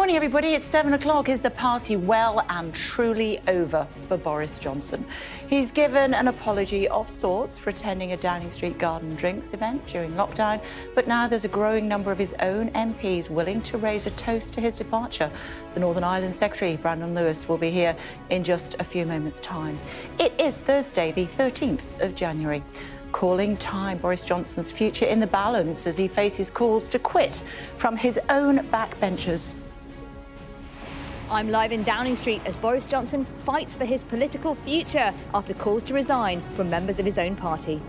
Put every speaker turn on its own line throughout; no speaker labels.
Morning, everybody. It's 7 o'clock. Is the party well and truly over for Boris Johnson? He's given an apology of sorts for attending a Downing Street garden drinks event during lockdown, but now there's a growing number of his own MPs willing to raise a toast to his departure. The Northern Ireland Secretary, Brandon Lewis, will be here in just a few moments' time. It is Thursday, the 13th of January. Calling time, Boris Johnson's future in the balance as he faces calls to quit from his own backbenchers.
I'm live in Downing Street as Boris Johnson fights for his political future after calls to resign from members of his own party.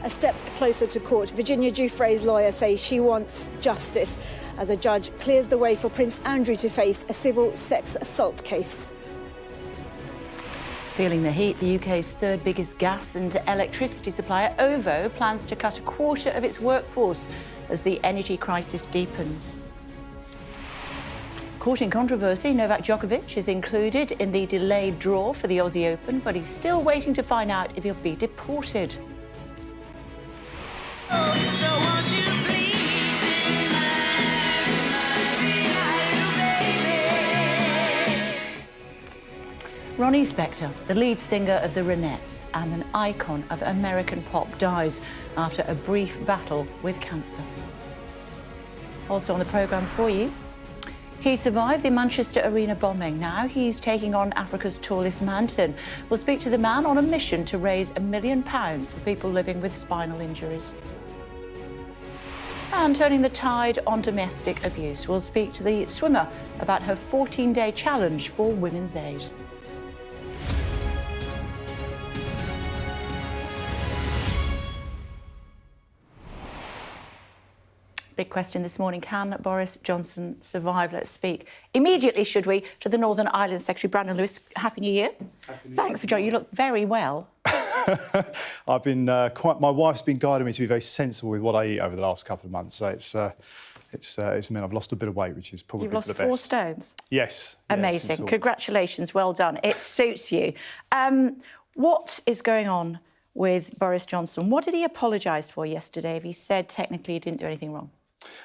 A step closer to court, Virginia Giuffre's lawyer says she wants justice as a judge clears the way for Prince Andrew to face a civil sex assault case.
Feeling the heat, the UK's third biggest gas and electricity supplier, OVO, plans to cut a quarter of its workforce as the energy crisis deepens. Caught in controversy, Novak Djokovic is included in the delayed draw for the Aussie Open, but he's still waiting to find out if he'll be deported. Ronnie Spector, the lead singer of the Ronettes and an icon of American pop, dies after a brief battle with cancer. Also on the programme for you, he survived the Manchester Arena bombing. Now he's taking on Africa's tallest mountain. We'll speak to the man on a mission to raise £1 million for people living with spinal injuries. And turning the tide on domestic abuse, we'll speak to the swimmer about her 14-day challenge for Women's Aid. Big question this morning. Can Boris Johnson survive? Let's speak immediately, should we, to the Northern Ireland Secretary, Brandon Lewis. Happy New Year.
Happy New
Thanks
Year.
for joining. You look very well.
I've been my wife's been guiding me to be very sensible with what I eat over the last couple of months. So it's meant I've lost a bit of weight, which is probably
You've lost
for the best.
4 stones.
Yes.
Amazing.
Yes,
Congratulations. Well done. It suits you. What is going on with Boris Johnson? What did he apologise for yesterday if he said technically he didn't do anything wrong?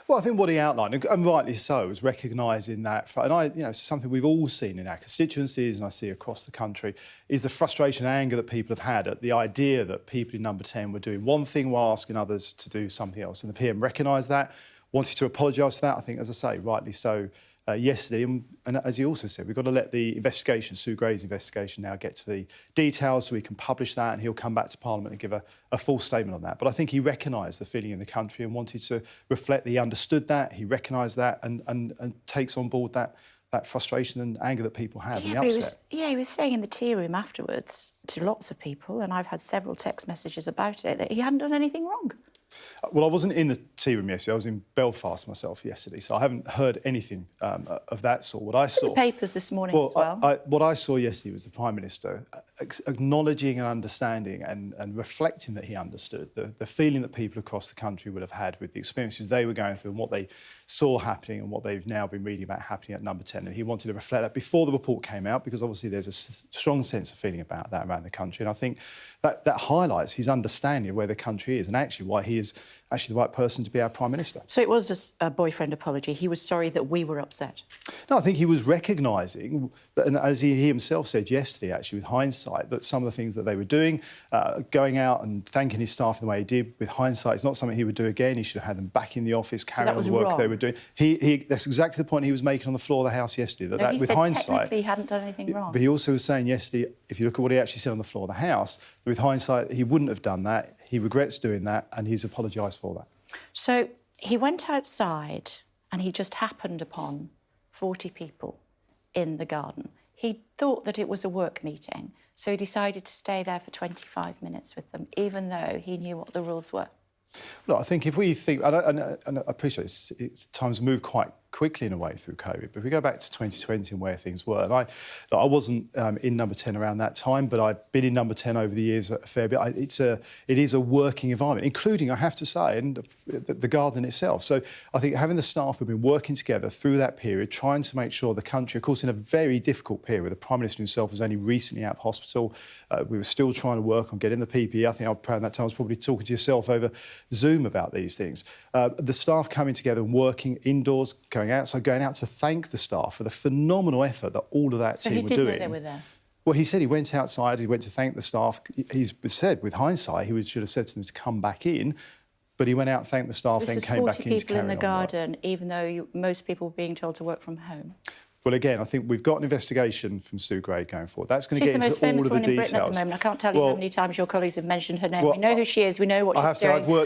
Well, I think what he outlined, and rightly so, is recognising that, and something we've all seen in our constituencies and I see across the country, is the frustration and anger that people have had at the idea that people in Number 10 were doing one thing while asking others to do something else. And the PM recognised that, wanted to apologise for that, I think, as I say, rightly so, yesterday. And as he also said, we've got to let the investigation, Sue Gray's investigation, now get to the details so we can publish that, and he'll come back to Parliament and give a full statement on that. But I think he recognised the feeling in the country and wanted to reflect that he understood that, he recognised that and takes on board that frustration and anger that people have and the upset.
He was saying in the tea room afterwards to lots of people, and I've had several text messages about it, that he hadn't done anything wrong.
Well, I wasn't in the tea room yesterday. I was in Belfast myself yesterday, so I haven't heard anything of that sort. What I saw...
In the papers this morning as well.
What I saw yesterday was the Prime Minister acknowledging and understanding and reflecting that he understood the feeling that people across the country would have had with the experiences they were going through and what they saw happening and what they've now been reading about happening at Number 10. And he wanted to reflect that before the report came out, because obviously there's a strong sense of feeling about that around the country. And I think that highlights his understanding of where the country is and actually why he is actually the right person to be our Prime Minister.
So it was a boyfriend apology. He was sorry that we were upset.
No, I think he was recognising, and as he himself said yesterday, actually, with hindsight, that some of the things that they were doing, going out and thanking his staff in the way he did, with hindsight, it's not something he would do again. He should have had them back in the office, carrying on the work they were doing. That's exactly the point he was making on the floor of the House yesterday.
He
with
said
hindsight,
technically he hadn't done anything wrong.
But he also was saying yesterday, if you look at what he actually said on the floor of the House, that with hindsight, he wouldn't have done that. He regrets doing that, and he's apologised for that.
So he went outside and he just happened upon 40 people in the garden. He thought that it was a work meeting, so he decided to stay there for 25 minutes with them, even though he knew what the rules were.
Look, I think if we think, and I appreciate times move quite quickly in a way through COVID. But if we go back to 2020 and where things were, and I wasn't in Number 10 around that time, but I've been in Number 10 over the years a fair bit. It is a working environment, including, I have to say, and the garden itself. So I think having the staff who've been working together through that period, trying to make sure the country, of course, in a very difficult period, the Prime Minister himself was only recently out of hospital. We were still trying to work on getting the PPE. I think around that time I was probably talking to yourself over Zoom about these things. The staff coming together and working indoors, going outside, going out to thank the staff for the phenomenal effort that all of that team were doing.
So he didn't know they were there?
Well, he said he went outside, he went to thank the staff. He's said, with hindsight, he should have said to them to come back in, but he went out, thanked the staff, then came back in to carry on. 40
people in the garden, even though most people were being told to work from home.
Well, again, I think we've got an investigation from Sue Gray going forward. That's going to get into all of the details.
She's the most famous one in Britain at the moment. I can't tell you how many times your colleagues have mentioned her name. We know who she is. We know what she's doing.
I have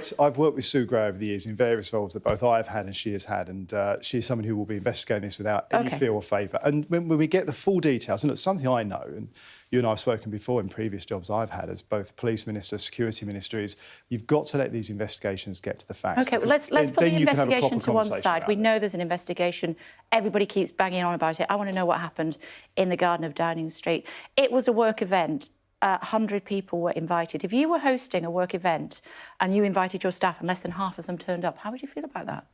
to say, I've worked with Sue Gray over the years in various roles that both I've had and she has had, and she's someone who will be investigating this without any fear or favour. And when we get the full details, and it's something I know, and you and I have spoken before in previous jobs I've had as both police minister, security minister, is you've got to let these investigations get to the facts.
OK, well, let's put the investigation to one side. We know there's an investigation. Everybody keeps banging on about it. I want to know what happened in the garden of Downing Street. It was a work event. 100 people were invited. If you were hosting a work event and you invited your staff and less than half of them turned up, how would you feel about that?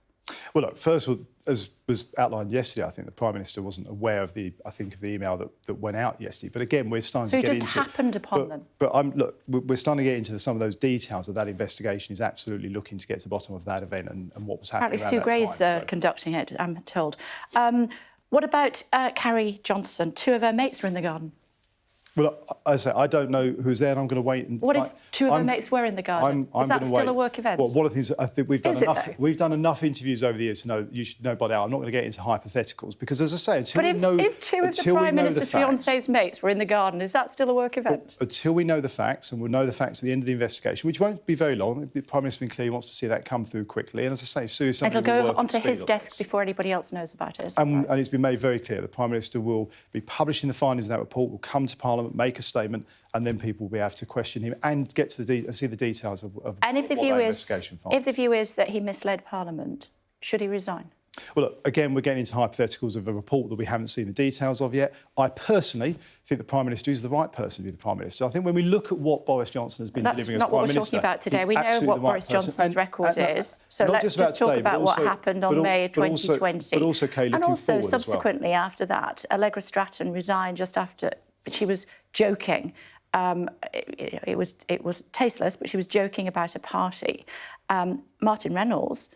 Well, look, first of all, as was outlined yesterday, I think the Prime Minister wasn't aware of the email that went out yesterday. But again, we're starting to get into...
So it just happened upon them?
But look, we're starting to get into some of those details of that investigation is absolutely looking to get to the bottom of that event and what was happening around that time.
Apparently Sue Gray's conducting it, I'm told. What about Carrie Johnson? 2 of her mates were in the garden.
Well, as I say, I don't know who's there, and I'm going to wait. And
what if 2 of her mates were in the garden? Is that still a work event?
Well, one of the things I think we've done enough interviews over the years to know you should know by now. I'm not going to get into hypotheticals because, as I say, until we know. But if 2 of the Prime Minister's fiancé's mates were in the garden, is that still a work event? Well, until we know the facts, and we'll know the facts at the end of the investigation, which won't be very long. The Prime Minister's been clear he wants to see that come through quickly. And as I say, Sue is somebody who will work
onto his desk before anybody else knows about it.
And it's been made very clear the Prime Minister will be publishing the findings of that report, will come to Parliament, make a statement, and then people will be able to question him and get to see the details of
and if the
what
view
that
is,
investigation finds.
If the view is that he misled Parliament, should he resign?
Well, look, again, we're getting into hypotheticals of a report that we haven't seen the details of yet. I personally think the Prime Minister is the right person to be the Prime Minister. I think when we look at what Boris Johnson has been delivering as Prime Minister...
That's not what we're talking about today. We know what Boris Johnson's record is. So let's just talk about what happened on May 2020.
But also, Kay, looking forward as well.
Subsequently, after that, Allegra Stratton resigned just after... But she was joking. It was tasteless, but she was joking about a party. Martin Reynolds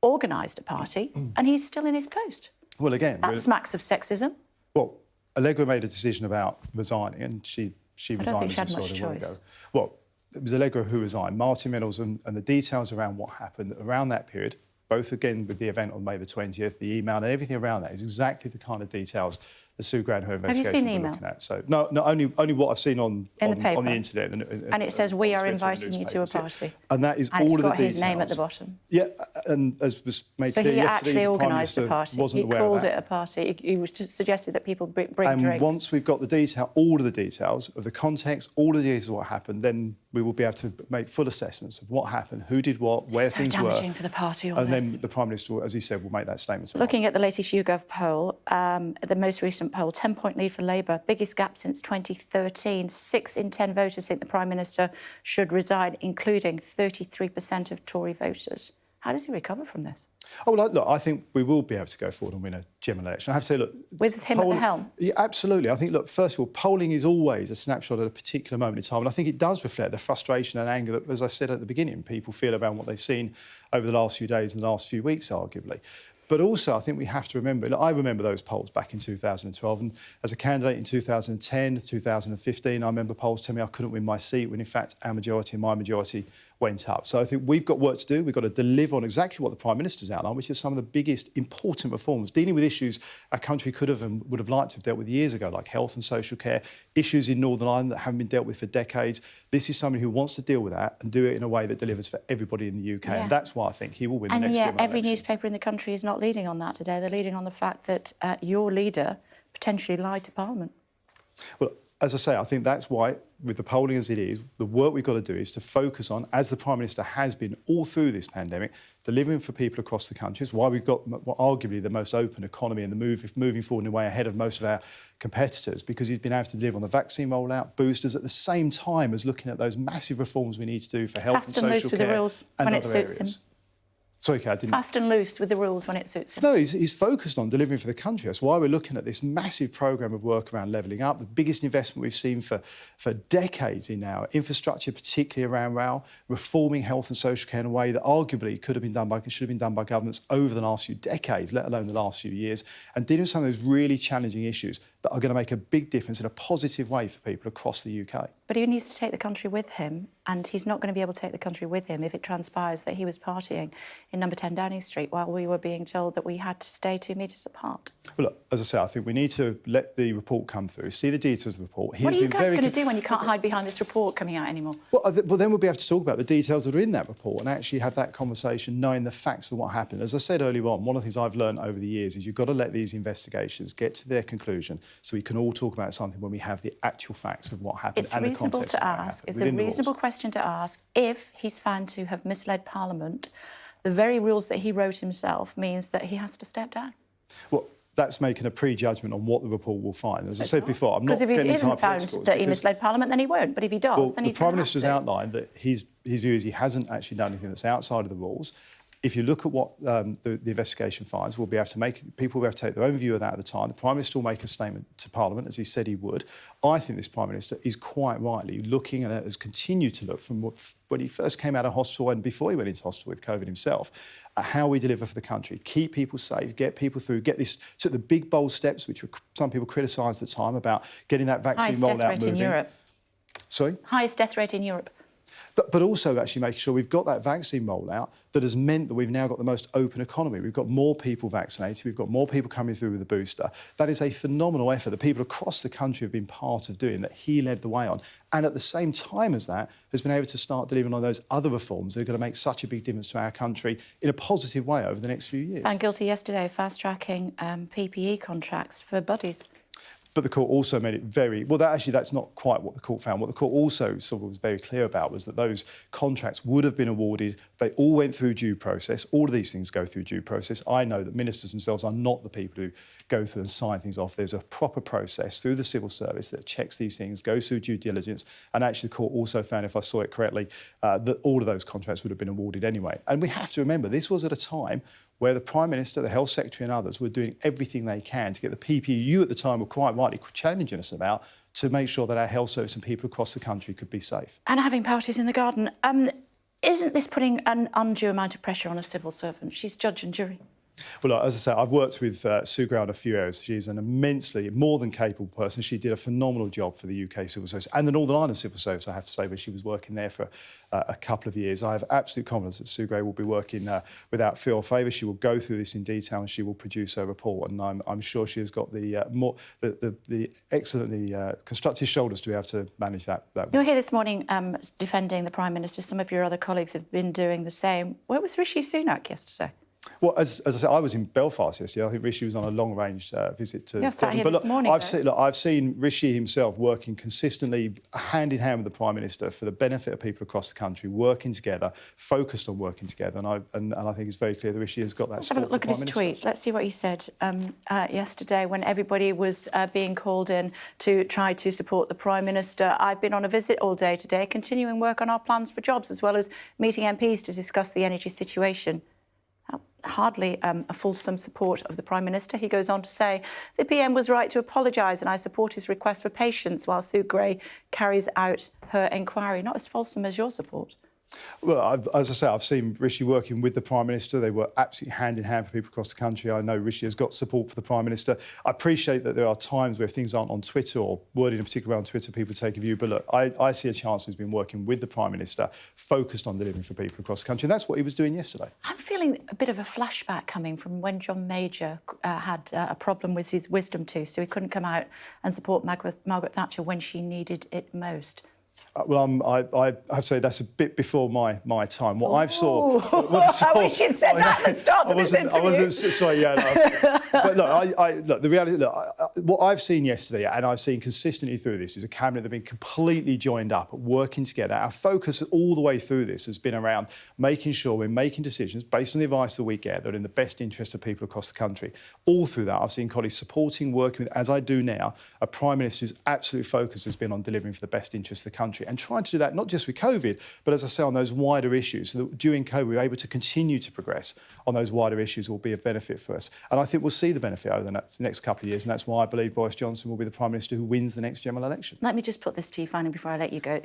organised a party, and he's still in his post.
Well, again...
That smacks of sexism.
Well, Allegra made a decision about resigning, and she resigned...
I don't think she had much choice.
Well, it was Allegra who resigned. Martin Reynolds and the details around what happened around that period, both, again, with the event on May the 20th, the email and everything around that, is exactly the kind of details the Sue Gray and her investigation we're looking at. So, no, only what I've seen on the internet.
And it says, we are inviting you to a party.
And that is all of the details.
And it's got his name at the bottom.
Yeah, and as was made clear yesterday,
he actually organised a party.
Wasn't aware of that.
He called it a party. He was just suggested that people bring drinks.
And once we've got the detail, all of the details of the context, all of the details of what happened, then we will be able to make full assessments of what happened, who did what, where things were.
So damaging for the party, all
and
this.
Then the Prime Minister, as he said, will make that statement tomorrow.
Looking at the latest YouGov poll, the most recent poll, 10-point lead for Labour, biggest gap since 2013. 6 in 10 voters think the Prime Minister should resign, including 33% of Tory voters. How does he recover from this?
Oh, well, look, I think we will be able to go forward and win a general election. I have to say, look...
With him at the helm?
Yeah, absolutely. I think, look, first of all, polling is always a snapshot at a particular moment in time, and I think it does reflect the frustration and anger that, as I said at the beginning, people feel around what they've seen over the last few days and the last few weeks, arguably. But also, I think we have to remember, I remember those polls back in 2012, and as a candidate in 2010, 2015, I remember polls telling me I couldn't win my seat when, in fact, our majority and my majority went up. So I think we've got work to do. We've got to deliver on exactly what the Prime Minister's outlined, which is some of the biggest important reforms, dealing with issues our country could have and would have liked to have dealt with years ago, like health and social care, issues in Northern Ireland that haven't been dealt with for decades. This is somebody who wants to deal with that and do it in a way that delivers for everybody in the UK. Yeah. And that's why I think he will win the next general election.
Every newspaper in the country is not leading on that today. They're leading on the fact that your leader potentially lied to Parliament.
Well, as I say, I think that's why with the polling as it is, the work we've got to do is to focus on, as the Prime Minister has been all through this pandemic, delivering for people across the country. It's why we've got arguably the most open economy and moving forward in a way ahead of most of our competitors, because he's been able to deliver on the vaccine rollout, boosters, at the same time as looking at those massive reforms we need to do for health and social care
with the rules
and
when
other
it suits
areas.
him.
Sorry, Kate, I didn't...
Fast and loose with the rules when it suits him.
No, he's focused on delivering for the country. That's why we're looking at this massive programme of work around levelling up, the biggest investment we've seen for decades in our infrastructure, particularly around rail, reforming health and social care in a way that arguably should have been done by governments over the last few decades, let alone the last few years, and dealing with some of those really challenging issues that are going to make a big difference in a positive way for people across the UK.
But he needs to take the country with him, and he's not going to be able to take the country with him if it transpires that he was partying in number 10 Downing Street while we were being told that we had to stay 2 metres apart.
Well, look, as I say, I think we need to let the report come through, see the details of the report.
What are you guys going to do when you can't hide behind this report coming out anymore?
Well, then we'll be able to talk about the details that are in that report and actually have that conversation, knowing the facts of what happened. As I said earlier on, one of the things I've learned over the years is you've got to let these investigations get to their conclusion so we can all talk about something when we have the actual facts of what happened and the context of what happened.
It's a reasonable question to ask if he's found to have misled Parliament. The very rules that he wrote himself means that he has to step down.
Well, that's making a prejudgment on what the report will find. As I said before, I'm not getting
because if he isn't found that he misled Parliament, then he won't. But if he does, then he's
the Prime Minister's outlined that his view is he hasn't actually done anything that's outside of the rules. If you look at what the investigation finds, people will be able to take their own view of that at the time. The Prime Minister will make a statement to Parliament, as he said he would. I think this Prime Minister is quite rightly looking, and has continued to look from when he first came out of hospital and before he went into hospital with COVID himself, at how we deliver for the country, keep people safe, get people through, took the big, bold steps, which some people criticised at the time, about getting that vaccine rolled out moving.
Highest death rate in Europe.
Sorry?
Highest death rate in Europe.
But also actually making sure we've got that vaccine rollout that has meant that we've now got the most open economy. We've got more people vaccinated. We've got more people coming through with the booster. That is a phenomenal effort that people across the country have been part of doing, that he led the way on. And at the same time as that, has been able to start delivering on those other reforms that are going to make such a big difference to our country in a positive way over the next few years.
Found guilty yesterday of fast-tracking PPE contracts for buddies.
But the court also made it very... Well, that's not quite what the court found. What the court also sort of was very clear about was that those contracts would have been awarded. They all went through due process. All of these things go through due process. I know that ministers themselves are not the people who go through and sign things off. There's a proper process through the civil service that checks these things, goes through due diligence. And actually, the court also found, if I saw it correctly, that all of those contracts would have been awarded anyway. And we have to remember, this was at a time where the Prime Minister, the Health Secretary and others were doing everything they can to get the PPE you at the time were quite rightly challenging us about, to make sure that our health service and people across the country could be safe.
And having parties in the garden. Isn't this putting an undue amount of pressure on a civil servant? She's judge and jury.
Well, look, as I say, I've worked with Sue Gray on a few areas. She's an immensely, more than capable person. She did a phenomenal job for the UK Civil Service and the Northern Ireland Civil Service, I have to say, where she was working there for a couple of years. I have absolute confidence that Sue Gray will be working without fear or favour. She will go through this in detail and she will produce a report. And I'm sure she has got the excellently constructive shoulders to be able to manage that.
You're here this morning defending the Prime Minister. Some of your other colleagues have been doing the same. Where was Rishi Sunak yesterday?
Well, as I said, I was in Belfast yesterday. I think Rishi was on a long-range visit to...
You're sat here
but
this morning,
I've seen Rishi himself working consistently, hand-in-hand with the Prime Minister for the benefit of people across the country, working together, focused on working together. And I think it's very clear that Rishi has got that support.
Let's have a look at his tweets. Let's see what he said yesterday when everybody was being called in to try to support the Prime Minister. I've been on a visit all day today, continuing work on our plans for jobs, as well as meeting MPs to discuss the energy situation. Hardly a fulsome support of the Prime Minister. He goes on to say, the PM was right to apologise and I support his request for patience while Sue Gray carries out her inquiry. Not as fulsome as your support.
Well, as I say, I've seen Rishi working with the Prime Minister. They work absolutely hand-in-hand for people across the country. I know Rishi has got support for the Prime Minister. I appreciate that there are times where things aren't on Twitter or worded in particular on Twitter, people take a view. But look, I see a Chancellor who's been working with the Prime Minister, focused on delivering for people across the country. And that's what he was doing yesterday.
I'm feeling a bit of a flashback coming from when John Major had a problem with his wisdom tooth, so he couldn't come out and support Margaret Thatcher when she needed it most.
Well, I have to say that's a bit before my time. What I saw...
I wish you'd said that at the start of this interview.
I wasn't... Sorry, yeah. No. But look, the reality... Look, what I've seen yesterday, and I've seen consistently through this, is a cabinet that have been completely joined up, working together. Our focus all the way through this has been around making sure we're making decisions based on the advice that we get that are in the best interest of people across the country. All through that, I've seen colleagues supporting, working with, as I do now, a Prime Minister whose absolute focus has been on delivering for the best interest of the country. And trying to do that not just with COVID, but as I say, on those wider issues. So that during COVID, we were able to continue to progress on those wider issues will be of benefit for us. And I think we'll see the benefit over the next couple of years. And that's why I believe Boris Johnson will be the Prime Minister who wins the next general election.
Let me just put this to you finally before I let you go.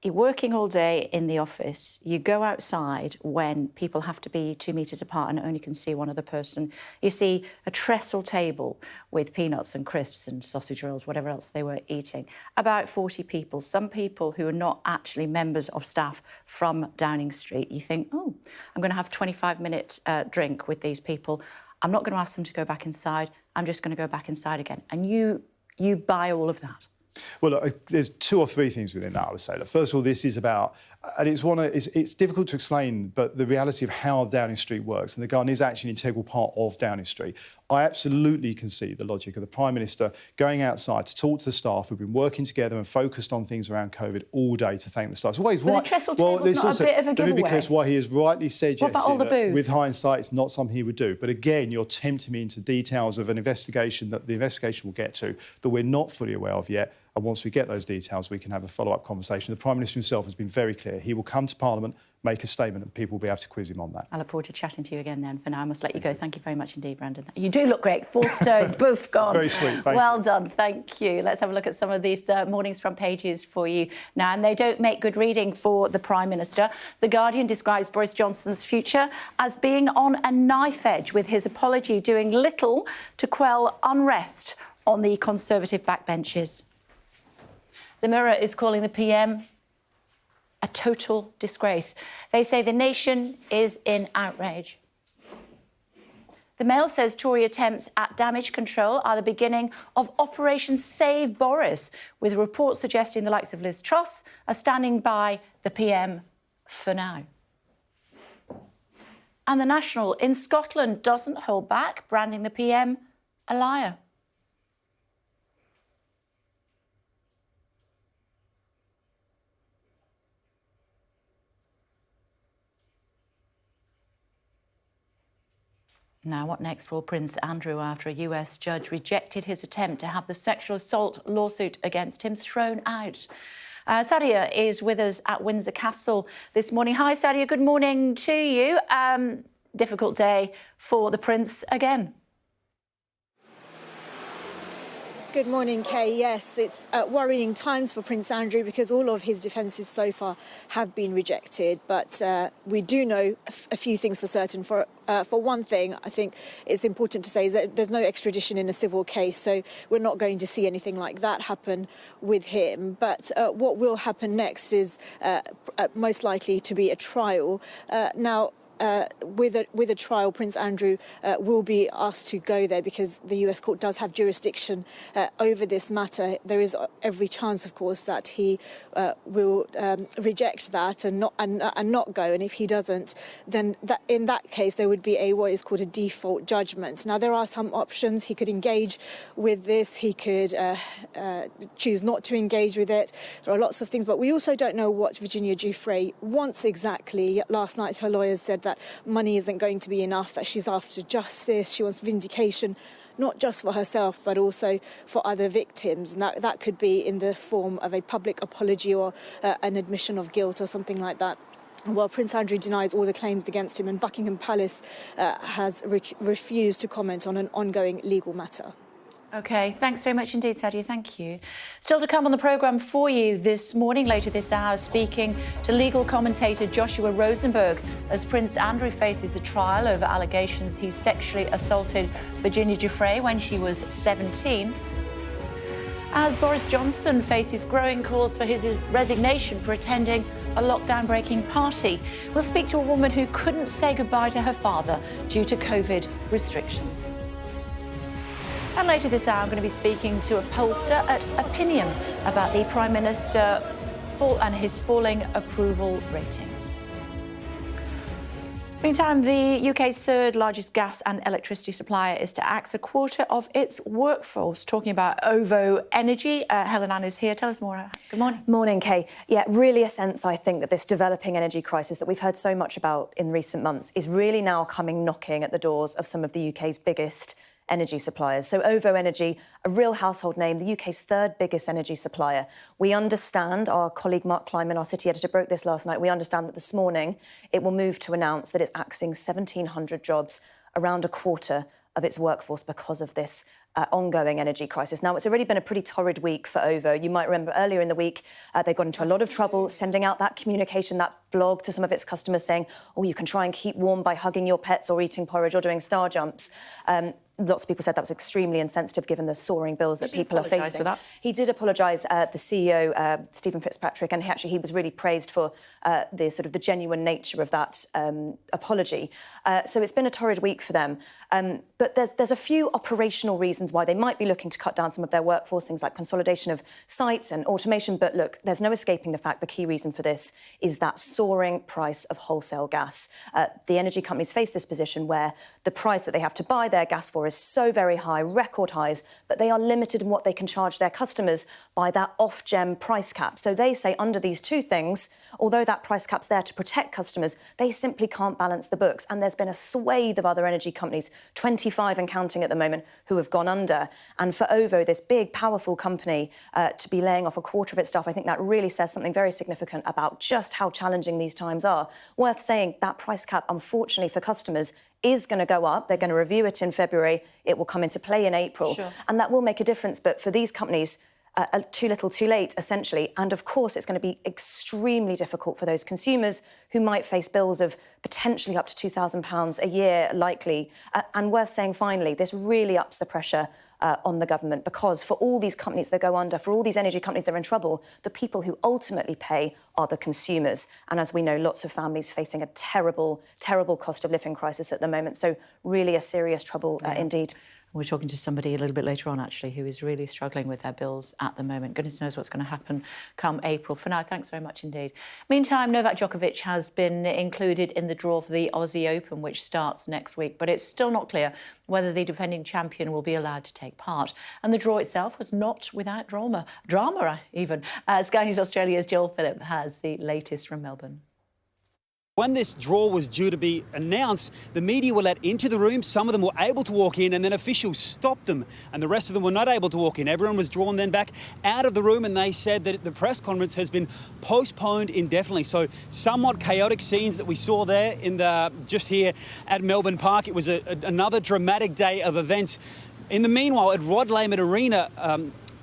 You're working all day in the office. You go outside when people have to be 2 metres apart and only can see one other person. You see a trestle table with peanuts and crisps and sausage rolls, whatever else they were eating. About 40 people, some people who are not actually members of staff from Downing Street. You think, oh, I'm going to have a 25-minute drink with these people. I'm not going to ask them to go back inside. I'm just going to go back inside again. And you buy all of that.
Well, look, there's 2 or 3 things within that, I would say. Look, first of all, this is about, and it's difficult to explain, but the reality of how Downing Street works, and the Garden is actually an integral part of Downing Street. I absolutely can see the logic of the Prime Minister going outside to talk to the staff who've been working together and focused on things around COVID all day to thank the staff. It's always
right.
The
trestle table's not a bit of a giveaway.
Because why he has rightly said
what about all the booze?
With hindsight, it's not something he would do. But again, you're tempting me into details of an investigation that the investigation will get to that we're not fully aware of yet. And once we get those details, we can have a follow-up conversation. The Prime Minister himself has been very clear. He will come to Parliament, make a statement, and people will be able to quiz him on that.
I look forward to chatting to you again then. For now, I must let you go. Thank you very much indeed, Brandon. You do look great. 4 stone, boof, gone.
Very sweet.
Well done. Thank you. Let's have a look at some of these morning's front pages for you now. And they don't make good reading for the Prime Minister. The Guardian describes Boris Johnson's future as being on a knife edge, with his apology doing little to quell unrest on the Conservative backbenches. The Mirror is calling the PM a total disgrace. They say the nation is in outrage. The Mail says Tory attempts at damage control are the beginning of Operation Save Boris, with reports suggesting the likes of Liz Truss are standing by the PM for now. And the National in Scotland doesn't hold back, branding the PM a liar. Now, what next for Prince Andrew after a US judge rejected his attempt to have the sexual assault lawsuit against him thrown out? Sadia is with us at Windsor Castle this morning. Hi, Sadia. Good morning to you. Difficult day for the Prince again.
Good morning, Kay. Yes, it's worrying times for Prince Andrew because all of his defences so far have been rejected. But we do know a few things for certain. For one thing, I think it's important to say is that there's no extradition in a civil case, so we're not going to see anything like that happen with him. But what will happen next is most likely to be a trial. With a trial, Prince Andrew will be asked to go there because the US court does have jurisdiction over this matter. There is every chance, of course, that he will reject that and not go. And if he doesn't, then in that case there would be what is called a default judgment. Now, there are some options. He could engage with this. He could choose not to engage with it. There are lots of things, but we also don't know what Virginia Giuffre wants exactly. Last night, her lawyers said that money isn't going to be enough, that she's after justice. She wants vindication, not just for herself, but also for other victims. And that could be in the form of a public apology or an admission of guilt or something like that. Well, Prince Andrew denies all the claims against him, and Buckingham Palace has refused to comment on an ongoing legal matter.
OK, thanks very much indeed, Sadia. Thank you. Still to come on the programme for you this morning, later this hour, speaking to legal commentator Joshua Rosenberg as Prince Andrew faces a trial over allegations he sexually assaulted Virginia Giuffre when she was 17. As Boris Johnson faces growing calls for his resignation for attending a lockdown-breaking party. We'll speak to a woman who couldn't say goodbye to her father due to COVID restrictions. And later this hour, I'm going to be speaking to a pollster at Opinion about the Prime Minister and his falling approval ratings. Meantime, the UK's third largest gas and electricity supplier is to axe a quarter of its workforce. Talking about OVO Energy, Helen Ann is here. Tell us more. Good morning.
Morning, Kay. Yeah, really a sense, I think, that this developing energy crisis that we've heard so much about in recent months is really now coming knocking at the doors of some of the UK's biggest energy suppliers. So OVO Energy, a real household name, the UK's third biggest energy supplier. We understand, our colleague Mark Kleiman, our city editor, broke this last night, we understand that this morning it will move to announce that it's axing 1,700 jobs, around a quarter of its workforce, because of this ongoing energy crisis. Now, it's already been a pretty torrid week for OVO. You might remember earlier in the week, they got into a lot of trouble sending out that communication, that blog to some of its customers saying, oh, you can try and keep warm by hugging your pets or eating porridge or doing star jumps. Lots of people said that was extremely insensitive given the soaring bills that people are facing.
For that?
He did apologise, the CEO, Stephen Fitzpatrick, and he was really praised for the genuine nature of that apology. So it's been a torrid week for them. But there's a few operational reasons why they might be looking to cut down some of their workforce, things like consolidation of sites and automation. But look, there's no escaping the fact the key reason for this is that soaring price of wholesale gas. The energy companies face this position where the price that they have to buy their gas for is so very high, record highs, but they are limited in what they can charge their customers by that off-gem price cap. So they say under these two things, although that price cap's there to protect customers, they simply can't balance the books. And there's been a swathe of other energy companies, 25 and counting at the moment, who have gone under. And for OVO, this big, powerful company, to be laying off a quarter of its staff, I think that really says something very significant about just how challenging these times are. Worth saying, that price cap, unfortunately for customers, is going to go up. They're going to review it in February. It will come into play in April.
Sure.
And that will make a difference. But for these companies, too little, too late, essentially. And of course, it's going to be extremely difficult for those consumers who might face bills of potentially up to £2,000 a year, likely. And worth saying, finally, this really ups the pressure on the government, because for all these companies that go under, for all these energy companies that are in trouble, the people who ultimately pay are the consumers. And as we know, lots of families facing a terrible, terrible cost of living crisis at the moment. So really a serious trouble indeed.
We're talking to somebody a little bit later on, actually, who is really struggling with their bills at the moment. Goodness knows what's going to happen come April. For now, thanks very much indeed. Meantime, Novak Djokovic has been included in the draw for the Aussie Open, which starts next week, but it's still not clear whether the defending champion will be allowed to take part. And the draw itself was not without drama even. Sky News Australia's Joel Phillip has the latest from Melbourne.
When this draw was due to be announced, the media were let into the room. Some of them were able to walk in, and then officials stopped them, and the rest of them were not able to walk in. Everyone was drawn then back out of the room, and they said that the press conference has been postponed indefinitely. So somewhat chaotic scenes that we saw there in just here at Melbourne Park. It was another dramatic day of events. In the meanwhile, at Rod Laver Arena,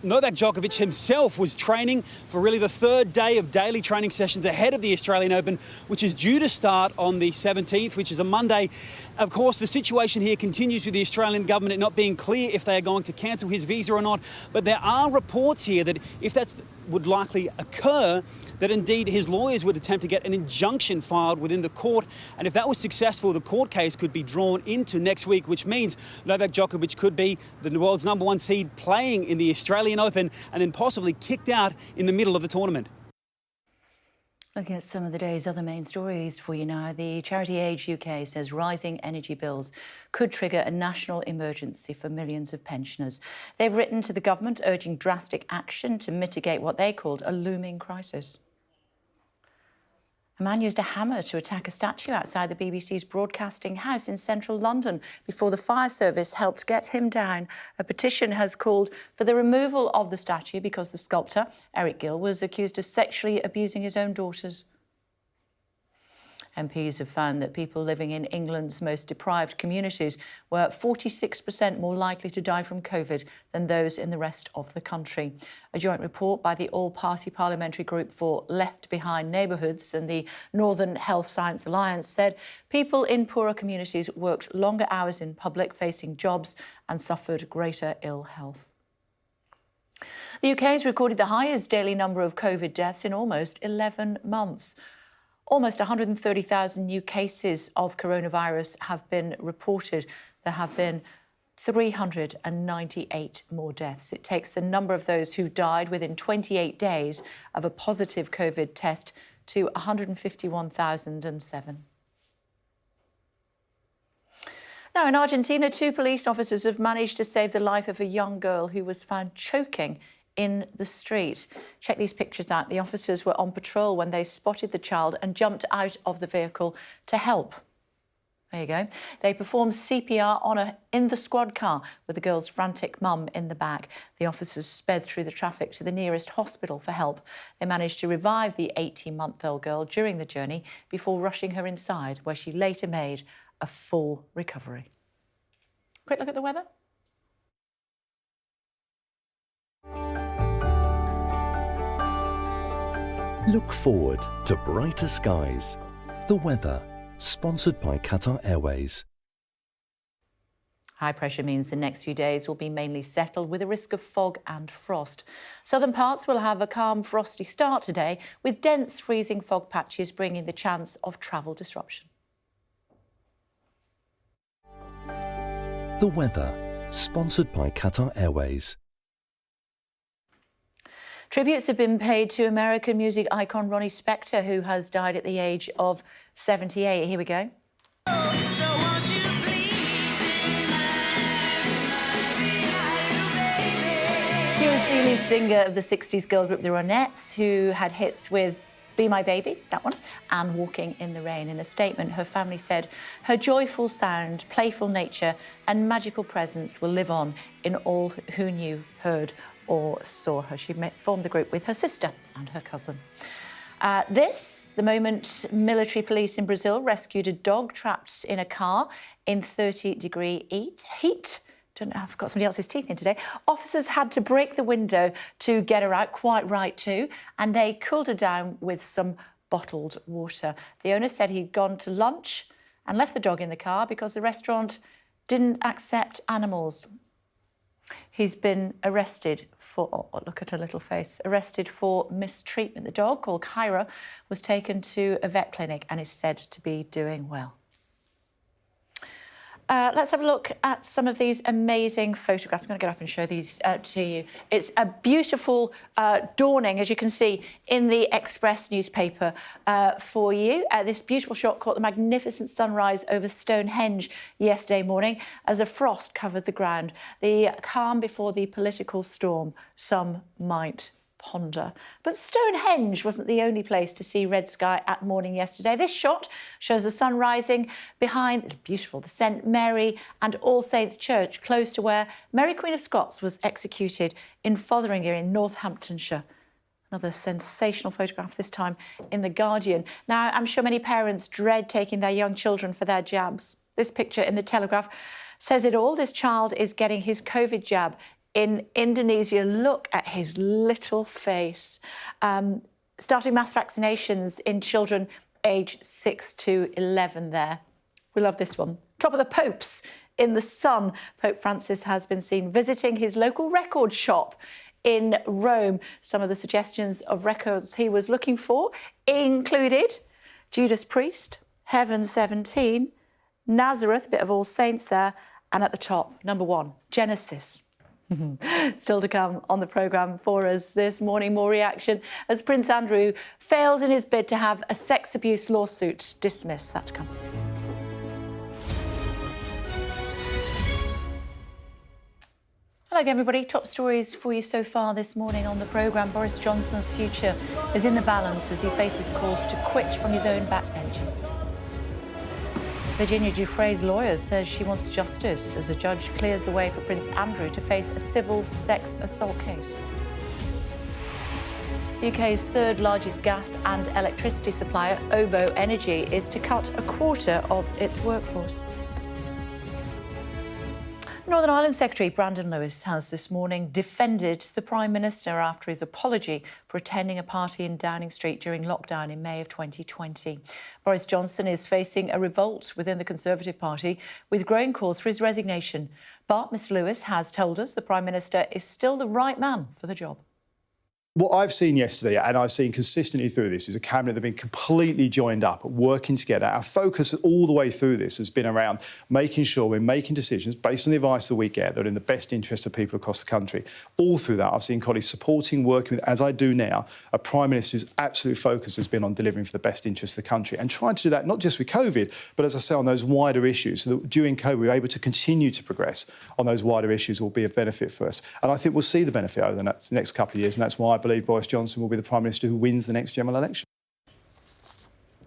Novak Djokovic himself was training for really the third day of daily training sessions ahead of the Australian Open, which is due to start on the 17th, which is a Monday. Of course, the situation here continues with the Australian government not being clear if they are going to cancel his visa or not. But there are reports here that if that would likely occur, that indeed his lawyers would attempt to get an injunction filed within the court. And if that was successful, the court case could be drawn into next week, which means Novak Djokovic could be the world's #1 seed playing in the Australian Open and then possibly kicked out in the middle of the tournament.
Looking at some of the day's other main stories for you now, the charity Age UK says rising energy bills could trigger a national emergency for millions of pensioners. They've written to the government urging drastic action to mitigate what they called a looming crisis. A man used a hammer to attack a statue outside the BBC's broadcasting house in central London before the fire service helped get him down. A petition has called for the removal of the statue because the sculptor, Eric Gill, was accused of sexually abusing his own daughters. MPs have found that people living in England's most deprived communities were 46% more likely to die from COVID than those in the rest of the country. A joint report by the All-Party Parliamentary Group for Left Behind Neighbourhoods and the Northern Health Science Alliance said people in poorer communities worked longer hours in public-facing jobs and suffered greater ill health. The UK has recorded the highest daily number of COVID deaths in almost 11 months. Almost 130,000 new cases of coronavirus have been reported. There have been 398 more deaths. It takes the number of those who died within 28 days of a positive COVID test to 151,007. Now, in Argentina, 2 police officers have managed to save the life of a young girl who was found choking in the street. Check these pictures out. The officers were on patrol when they spotted the child and jumped out of the vehicle to help. There you go. They performed CPR on her in the squad car with the girl's frantic mum in the back. The officers sped through the traffic to the nearest hospital for help. They managed to revive the 18-month-old girl during the journey before rushing her inside, where she later made a full recovery. Quick look at the weather.
Look forward to brighter skies. The weather, sponsored by Qatar Airways.
High pressure means the next few days will be mainly settled with a risk of fog and frost. Southern parts will have a calm, frosty start today, with dense freezing fog patches bringing the chance of travel disruption.
The weather, sponsored by Qatar Airways.
Tributes have been paid to American music icon Ronnie Spector, who has died at the age of 78. Here we go. He was the lead singer of the 60s girl group The Ronettes, who had hits with Be My Baby, that one, and Walking in the Rain. In a statement, her family said her joyful sound, playful nature and magical presence will live on in all who knew, heard or saw her. She formed the group with her sister and her cousin. The moment military police in Brazil rescued a dog trapped in a car in 30-degree heat. Don't know, I've got somebody else's teeth in today. Officers had to break the window to get her out, quite right too, and they cooled her down with some bottled water. The owner said he'd gone to lunch and left the dog in the car because the restaurant didn't accept animals. He's been arrested for, oh, look at her little face, arrested for mistreatment. The dog, called Kyra, was taken to a vet clinic and is said to be doing well. Let's have a look at some of these amazing photographs. I'm going to get up and show these to you. It's a beautiful dawning, as you can see, in the Express newspaper for you. This beautiful shot caught the magnificent sunrise over Stonehenge yesterday morning as a frost covered the ground. The calm before the political storm, some might ponder. But Stonehenge wasn't the only place to see red sky at morning yesterday. This shot shows the sun rising behind, it's beautiful, the St Mary and All Saints Church, close to where Mary Queen of Scots was executed in Fotheringhay in Northamptonshire. Another sensational photograph, this time in The Guardian. Now, I'm sure many parents dread taking their young children for their jabs. This picture in The Telegraph says it all. This child is getting his COVID jab in Indonesia. Look at his little face. Starting mass vaccinations in children aged 6 to 11 there. We love this one. Top of the Popes in the Sun. Pope Francis has been seen visiting his local record shop in Rome. Some of the suggestions of records he was looking for included Judas Priest, Heaven 17, Nazareth, a bit of All Saints there, and at the top, number 1, Genesis. Still to come on the programme for us this morning. More reaction as Prince Andrew fails in his bid to have a sex abuse lawsuit dismissed. That to come. Hello again, everybody. Top stories for you so far this morning on the programme. Boris Johnson's future is in the balance as he faces calls to quit from his own backbenchers. Virginia Giuffre's lawyer says she wants justice as a judge clears the way for Prince Andrew to face a civil sex assault case. The UK's third largest gas and electricity supplier, OVO Energy, is to cut a quarter of its workforce. Northern Ireland Secretary Brandon Lewis has this morning defended the Prime Minister after his apology for attending a party in Downing Street during lockdown in May of 2020. Boris Johnson is facing a revolt within the Conservative Party with growing calls for his resignation. But Mr Lewis has told us the Prime Minister is still the right man for the job.
What I've seen yesterday, and I've seen consistently through this, is a cabinet that have been completely joined up, working together. Our focus all the way through this has been around making sure we're making decisions based on the advice that we get that are in the best interest of people across the country. All through that, I've seen colleagues supporting, working with, as I do now, a Prime Minister whose absolute focus has been on delivering for the best interest of the country and trying to do that not just with COVID, but as I say, on those wider issues, so that during COVID we're able to continue to progress on those wider issues will be of benefit for us. And I think we'll see the benefit over the next couple of years, and that's why I believe Boris Johnson will be the Prime Minister who wins the next general election.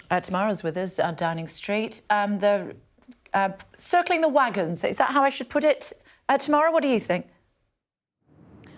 Tamara's with us at Downing Street. They're circling the wagons. Is that how I should put it? Tamara, what do you think?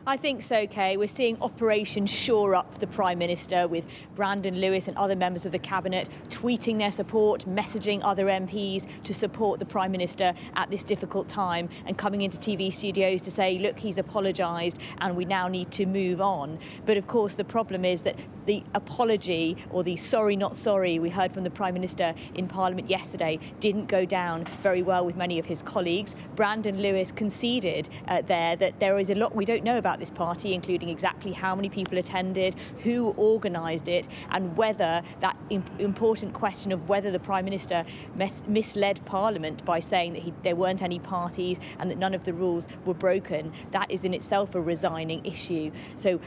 I think so, Kay. We're seeing Operation Shore Up the Prime Minister, with Brandon Lewis and other members of the Cabinet tweeting their support, messaging other MPs to support the Prime Minister at this difficult time, and coming into TV studios to say, look, he's apologised and we now need to move on. But of course, the problem is that the apology, or the sorry not sorry we heard from the Prime Minister in Parliament yesterday, didn't go down very well with many of his colleagues. Brandon Lewis conceded there that there is a lot we don't know about this party, including exactly how many people attended, who organised it, and whether that important question of whether the Prime Minister misled Parliament by saying that there weren't any parties and that none of the rules were broken. That is in itself a resigning issue. So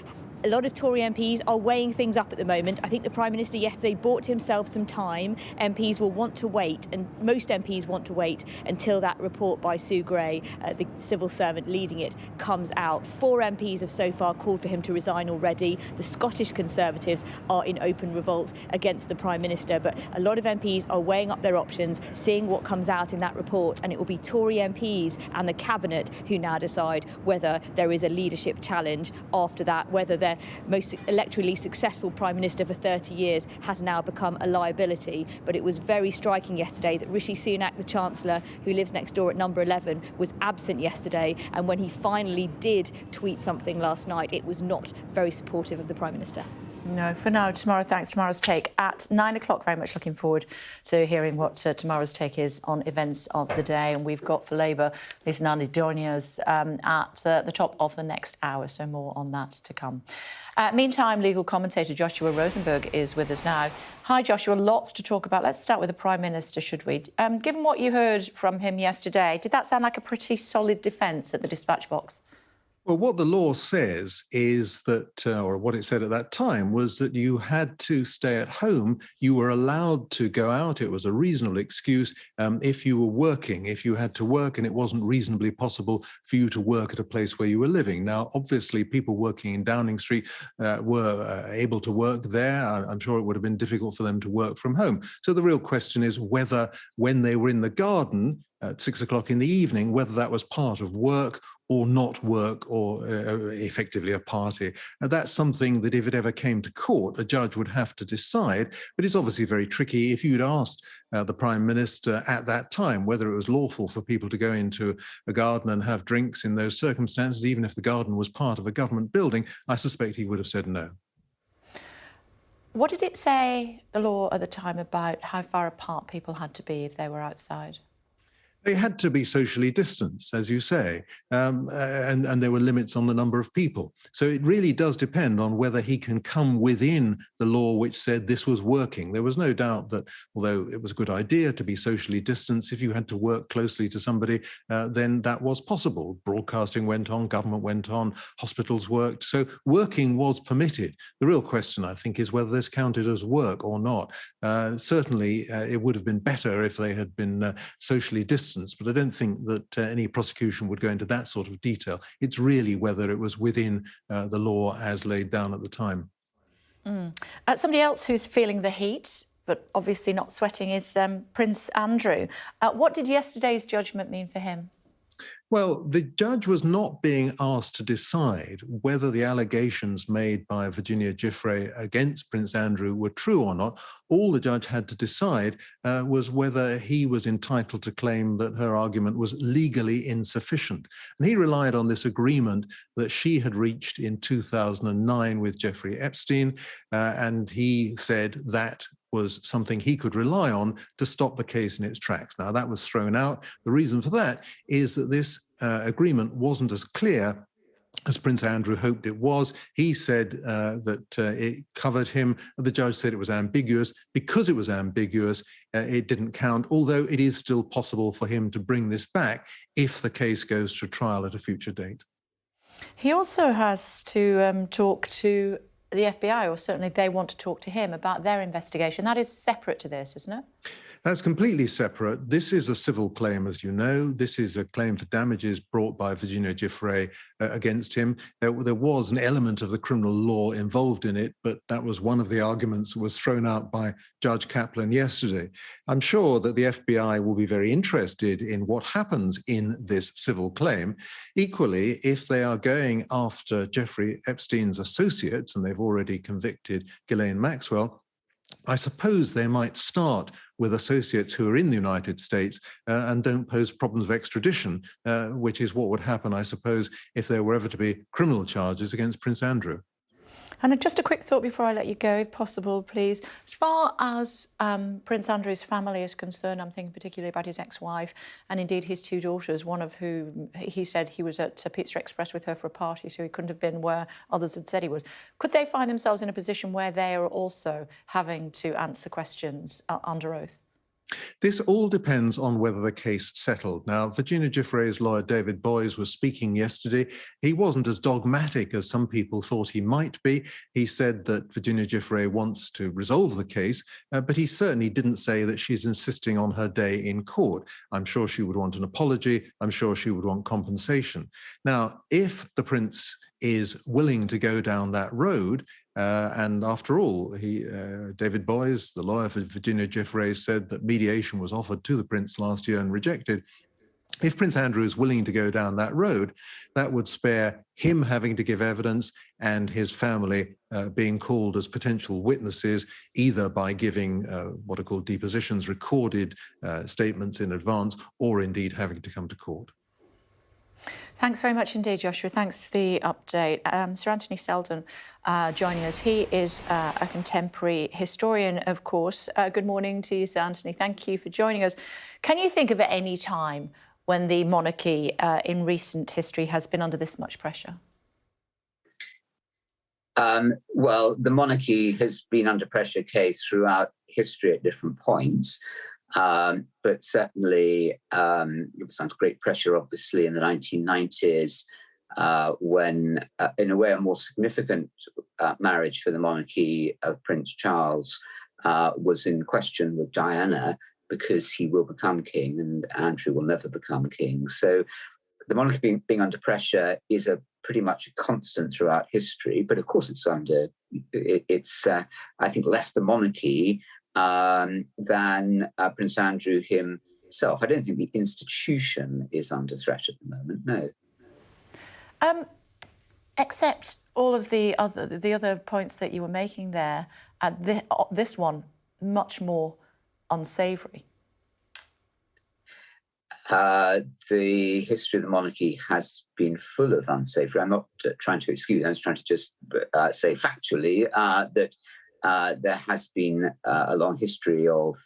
a lot of Tory MPs are weighing things up at the moment. I think the Prime Minister yesterday bought himself some time. MPs will want to wait, and most MPs want to wait until that report by Sue Gray, the civil servant leading it, comes out. 4 MPs have so far called for him to resign already. The Scottish Conservatives are in open revolt against the Prime Minister, but a lot of MPs are weighing up their options, seeing what comes out in that report, and it will be Tory MPs and the Cabinet who now decide whether there is a leadership challenge after that, whether their most electorally successful Prime Minister for 30 years has now become a liability. But it was very striking yesterday that Rishi Sunak, the Chancellor, who lives next door at number 11, was absent yesterday, and when he finally did tweet something last night, it was not very supportive of the Prime Minister.
No, for now, Tamara, thanks. Tamara's take at 9 o'clock. Very much looking forward to hearing what Tamara's take is on events of the day. And we've got for Labour, Lisa Nandy-Donias at the top of the next hour. So more on that to come. Meantime, legal commentator Joshua Rosenberg is with us now. Hi, Joshua. Lots to talk about. Let's start with the Prime Minister, should we? Given what you heard from him yesterday, did that sound like a pretty solid defence at the dispatch box?
Well, what the law says is that, or what it said at that time, was that you had to stay at home. You were allowed to go out. It was a reasonable excuse if you were working, if you had to work and it wasn't reasonably possible for you to work at a place where you were living. Now, obviously, people working in Downing Street were able to work there. I'm sure it would have been difficult for them to work from home. So the real question is whether, when they were in the garden at 6 o'clock in the evening, whether that was part of work or not work, or effectively a party. And that's something that if it ever came to court, a judge would have to decide. But it's obviously very tricky. If you'd asked the Prime Minister at that time whether it was lawful for people to go into a garden and have drinks in those circumstances, even if the garden was part of a government building, I suspect he would have said no.
What did it say, the law at the time, about how far apart people had to be if they were outside?
They had to be socially distanced, as you say, and there were limits on the number of people. So it really does depend on whether he can come within the law which said this was working. There was no doubt that, although it was a good idea to be socially distanced, if you had to work closely to somebody, then that was possible. Broadcasting went on, government went on, hospitals worked. So working was permitted. The real question, I think, is whether this counted as work or not. Certainly, it would have been better if they had been socially distanced, but I don't think that any prosecution would go into that sort of detail. It's really whether it was within the law as laid down at the time.
Somebody else who's feeling the heat, but obviously not sweating, is Prince Andrew. What did yesterday's judgment mean for him?
Well, the judge was not being asked to decide whether the allegations made by Virginia Giuffre against Prince Andrew were true or not. All the judge had to decide was whether he was entitled to claim that her argument was legally insufficient. And he relied on this agreement that she had reached in 2009 with Jeffrey Epstein, and he said that was something he could rely on to stop the case in its tracks. Now, that was thrown out. The reason for that is that this agreement wasn't as clear as Prince Andrew hoped it was. He said that it covered him. The judge said it was ambiguous. Because it was ambiguous, it didn't count, although it is still possible for him to bring this back if the case goes to trial at a future date.
He also has to talk to the FBI, or certainly they want to talk to him about their investigation. That is separate to this, isn't it?
That's completely separate. This is a civil claim, as you know. This is a claim for damages brought by Virginia Giuffre against him. There was an element of the criminal law involved in it, but that was one of the arguments that was thrown out by Judge Kaplan yesterday. I'm sure that the FBI will be very interested in what happens in this civil claim. Equally, if they are going after Jeffrey Epstein's associates, and they've already convicted Ghislaine Maxwell, I suppose they might start with associates who are in the United States and don't pose problems of extradition, which is what would happen, I suppose, if there were ever to be criminal charges against Prince Andrew.
And just a quick thought before I let you go, if possible, please. As far as Prince Andrew's family is concerned, I'm thinking particularly about his ex-wife and indeed his two daughters, one of whom he said he was at Pizza Express with her for a party, so he couldn't have been where others had said he was. Could they find themselves in a position where they are also having to answer questions under oath?
This all depends on whether the case settled. Now, Virginia Giuffre's lawyer, David Boies, was speaking yesterday. He wasn't as dogmatic as some people thought he might be. He said that Virginia Giuffre wants to resolve the case, but he certainly didn't say that she's insisting on her day in court. I'm sure she would want an apology. I'm sure she would want compensation. Now, if the prince is willing to go down that road, and after all, David Boies, the lawyer for Virginia Giuffre, said that mediation was offered to the prince last year and rejected. If Prince Andrew is willing to go down that road, that would spare him having to give evidence and his family being called as potential witnesses, either by giving what are called depositions, recorded statements in advance, or indeed having to come to court.
Thanks very much indeed, Joshua. Thanks for the update. Sir Anthony Seldon joining us. He is a contemporary historian, of course. Good morning to you, Sir Anthony. Thank you for joining us. Can you think of any time when the monarchy in recent history has been under this much pressure?
Well, the monarchy has been under pressure, Kay, throughout history at different points. But certainly it was under great pressure, obviously, in the 1990s, when, in a way, a more significant marriage for the monarchy of Prince Charles was in question with Diana, because he will become king and Andrew will never become king. So the monarchy being under pressure is pretty much a constant throughout history. But of course, it's I think, less the monarchy than Prince Andrew himself. I don't think the institution is under threat at the moment, no.
Except all of the other points that you were making there, this one much more unsavoury.
The history of the monarchy has been full of unsavoury. I'm not trying to excuse, I'm trying to just say factually that there has been a long history of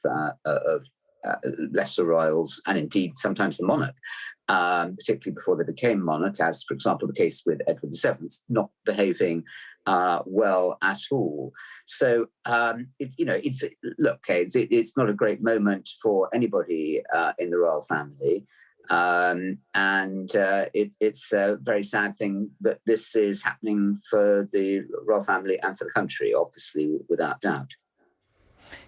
lesser royals, and indeed sometimes the monarch, particularly before they became monarch, as, for example, the case with Edward VII, not behaving well at all. So, it's not a great moment for anybody in the royal family. It's a very sad thing that this is happening for the royal family and for the country, obviously, without doubt.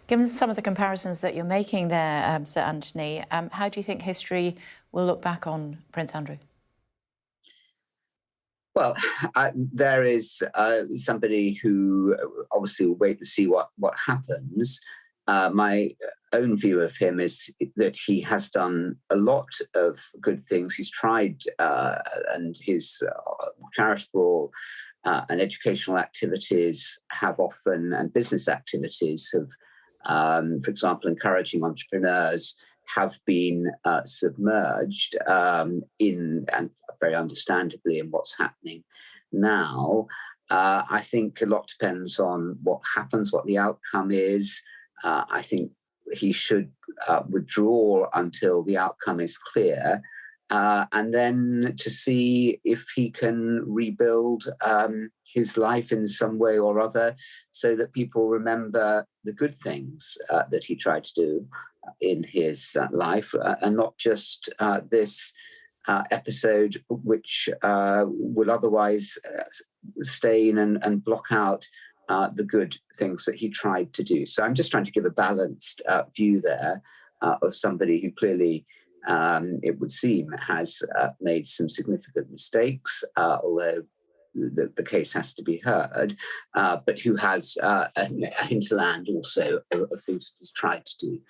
Given some of the comparisons that you're making there, Sir Anthony, how do you think history will look back on Prince Andrew?
Well, there is somebody who obviously will wait to see what happens. My own view of him is that he has done a lot of good things. He's tried, and his charitable and educational activities have often, and business activities have, for example, encouraging entrepreneurs, have been submerged in, and very understandably, in what's happening now. I think a lot depends on what happens, what the outcome is. I think he should withdraw until the outcome is clear. and then to see if he can rebuild his life in some way or other so that people remember the good things that he tried to do in his life, and not just this episode which will otherwise stain and block out the good things that he tried to do. So I'm just trying to give a balanced view there of somebody who clearly, it would seem, has made some significant mistakes, although the case has to be heard, but who has a hinterland also of things that he's tried to do.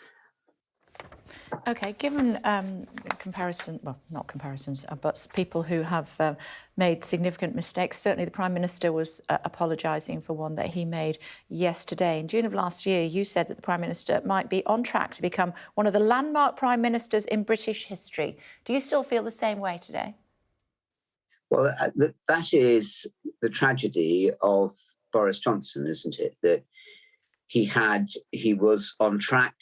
OK, given not comparisons, but people who have made significant mistakes, certainly the Prime Minister was apologising for one that he made yesterday. In June of last year, you said that the Prime Minister might be on track to become one of the landmark Prime Ministers in British history. Do you still feel the same way today?
Well, that is the tragedy of Boris Johnson, isn't it? That he was on track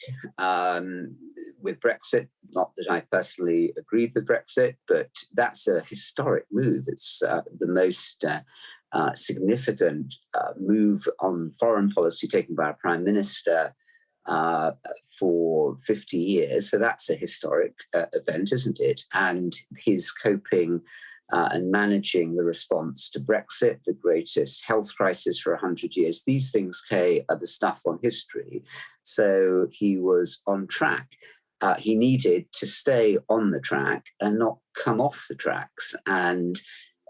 with Brexit. Not that I personally agreed with Brexit, but that's a historic move. It's the most significant move on foreign policy taken by a prime minister for 50 years. So that's a historic event, isn't it? And his coping and managing the response to Brexit, the greatest health crisis for 100 years. These things, Kay, are the stuff on history. So he was on track. He needed to stay on the track and not come off the tracks. And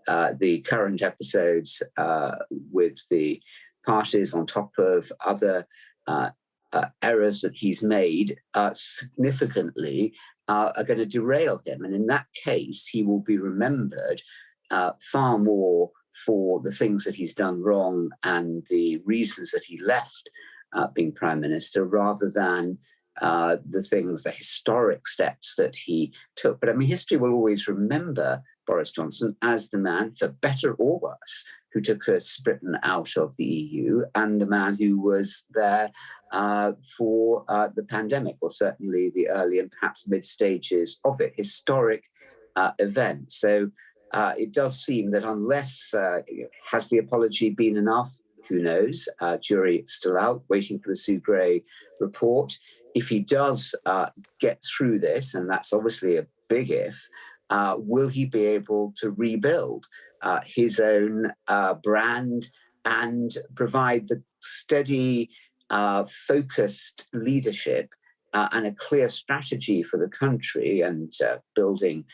the current episodes with the parties on top of other errors that he's made significantly are going to derail him. And in that case, he will be remembered far more for the things that he's done wrong and the reasons that he left being Prime Minister, rather than the historic steps that he took. But I mean, history will always remember Boris Johnson as the man, for better or worse, who took us Britain out of the EU, and the man who was there for the pandemic, or certainly the early and perhaps mid stages of it. Historic event. So it does seem that unless has the apology been enough? Who knows? Jury still out, waiting for the Sue Gray report. If he does get through this, and that's obviously a big if, will he be able to rebuild his own brand and provide the steady, focused leadership and a clear strategy for the country, and building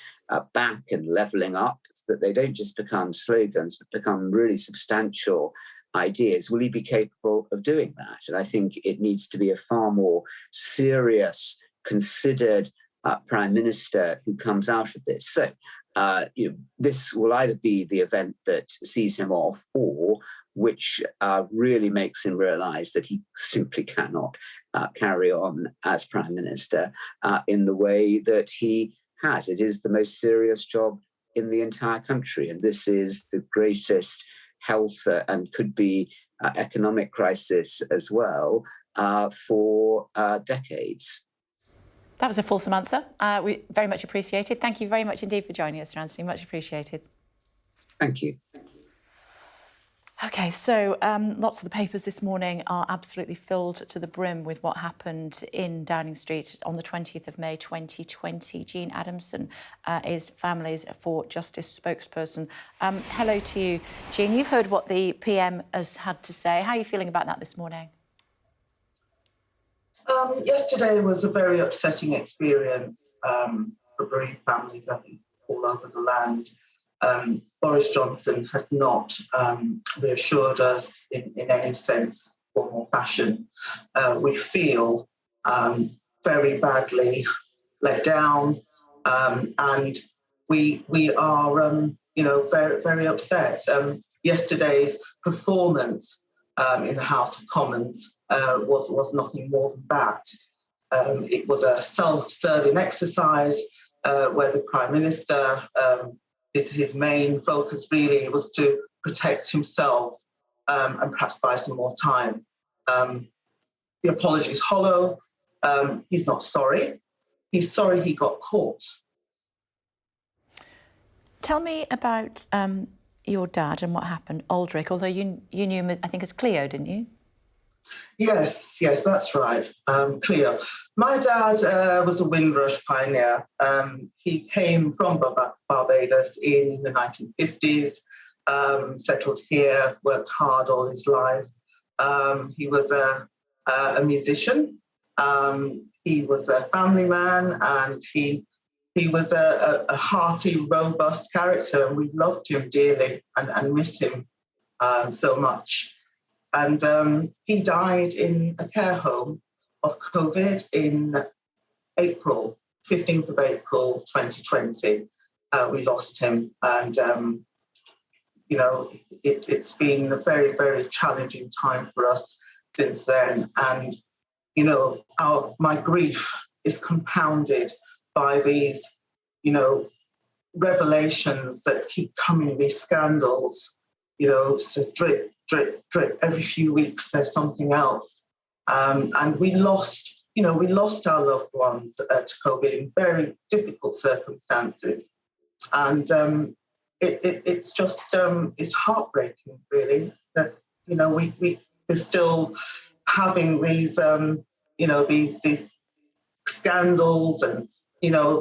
back and levelling up, so that they don't just become slogans, but become really substantial ideas? Will he be capable of doing that? And I think it needs to be a far more serious, considered Prime Minister who comes out of this. So this will either be the event that sees him off, or which really makes him realise that he simply cannot carry on as Prime Minister in the way that he has. It is the most serious job in the entire country, and this is the greatest health and could be economic crisis as well for decades.
That was a fulsome answer. We very much appreciated. Thank you very much indeed for joining us, Anthony. Much appreciated.
Thank you.
OK, so lots of the papers this morning are absolutely filled to the brim with what happened in Downing Street on the 20th of May 2020. Jean Adamson is Families for Justice spokesperson. Hello to you, Jean. You've heard what the PM has had to say. How are you feeling about that this morning?
Yesterday was a very upsetting experience for bereaved families, I think, all over the land. Boris Johnson has not reassured us in any sense, form or fashion. We feel very badly let down, and we are very, very upset. Yesterday's performance in the House of Commons was nothing more than that. It was a self-serving exercise where the Prime Minister, his main focus really was to protect himself and perhaps buy some more time. The apology is hollow. He's not sorry. He's sorry he got caught.
tell me about your dad and what happened, Aldrich, although you knew him, I think, as Cleo, didn't you?
Yes, that's right. Cleo. My dad was a Windrush pioneer. He came from Barbados in the 1950s, settled here, worked hard all his life. He was a musician. He was a family man, and he was a hearty, robust character, and we loved him dearly and miss him so much. And he died in a care home of COVID in April, 15th of April, 2020. We lost him, and it's been a very, very challenging time for us since then. And my grief is compounded by these, revelations that keep coming, these scandals, so drip, drip, drip. Every few weeks there's something else. And we lost our loved ones to COVID in very difficult circumstances. And it's just, it's heartbreaking, really, that, we're still having these, these scandals, and,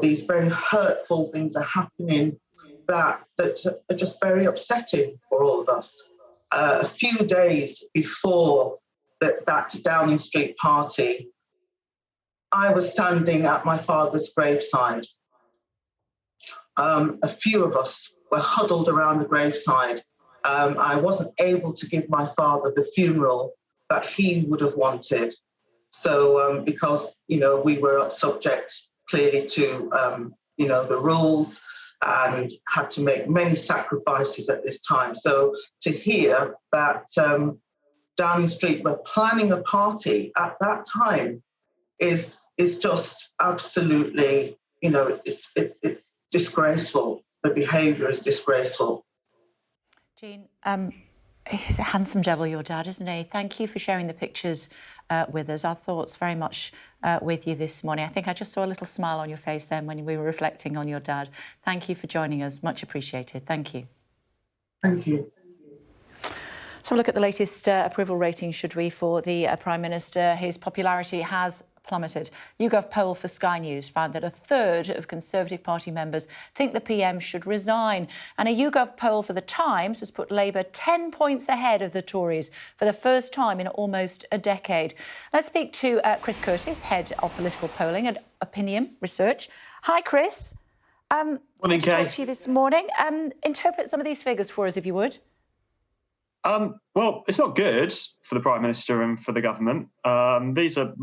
these very hurtful things are happening that are just very upsetting for all of us. A few days before that Downing Street party, I was standing at my father's graveside. A few of us were huddled around the graveside. I wasn't able to give my father the funeral that he would have wanted. So because, we were subject clearly to, the rules, and had to make many sacrifices at this time. So to hear that Downing Street were planning a party at that time is just absolutely, it's disgraceful. The behaviour is disgraceful.
Jean, he's a handsome devil, your dad, isn't he? Thank you for sharing the pictures with us. Our thoughts very much with you this morning. I think I just saw a little smile on your face then when we were reflecting on your dad. Thank you for joining us. Much appreciated. Thank you.
Thank you.
So look at the latest approval rating, should we, for the Prime Minister. His popularity has plummeted. YouGov poll for Sky News found that a third of Conservative Party members think the PM should resign. And a YouGov poll for The Times has put Labour 10 points ahead of the Tories for the first time in almost a decade. Let's speak to Chris Curtis, Head of Political Polling and Opinion Research. Hi, Chris.
Morning,
Kay. To talk to you this morning. Interpret some of these figures for us, if you would.
Well, it's not good for the Prime Minister and for the government. These are